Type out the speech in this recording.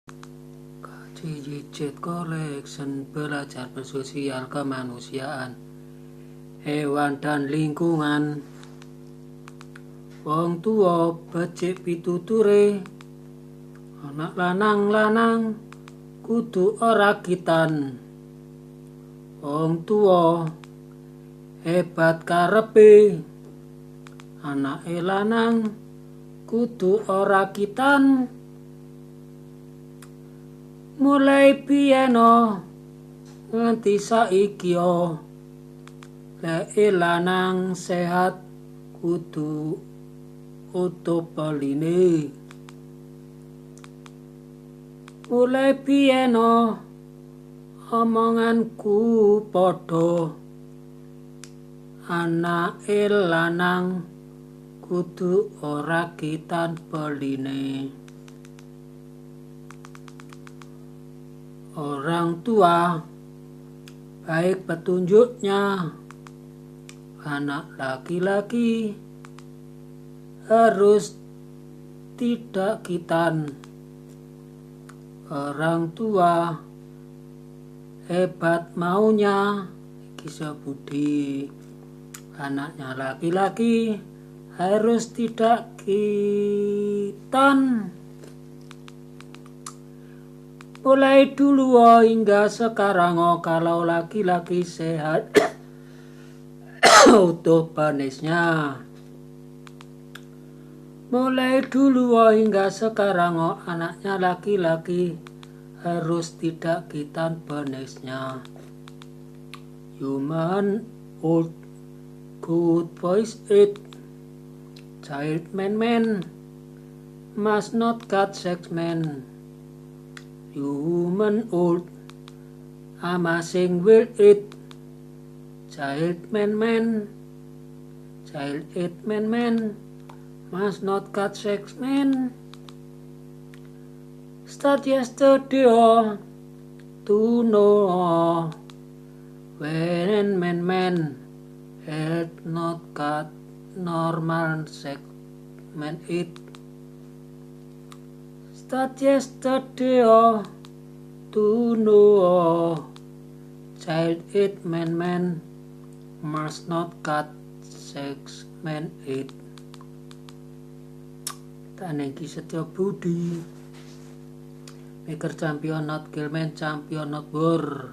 Digit Collection belajar bersosial kemanusiaan, hewan dan lingkungan. Wong tuwa becik pituture, anak lanang-lanang kudu ora kitan. Wong tuwa hebat karepe, anake lanang kudu ora kitan. Mulai biyen nganti saiki leke lanang sehat kudu utuh peline. Mulai biyen omonganku padha, anake lanang kudu ora kitan peline. Orang tua baik petunjuknya, anak laki-laki harus tidak kitan. Orang tua hebat maunya kisah budi, anaknya laki-laki harus tidak kitan. Mulai dulu hingga sekarang kalau laki-laki sehat utuh penisnya. Mulai dulu hingga sekarang anaknya laki-laki harus tidak kitan penisnya. Human old good voice it, child man must not cut sex man. Human old amazing will it, child man must not cut sex man. Start yesterday to know when man had not cut normal sex man it. Start yesterday to know child it man must not cut sex man it. Tanengki Setyo Budi, maker champion not kill man, champion not bore.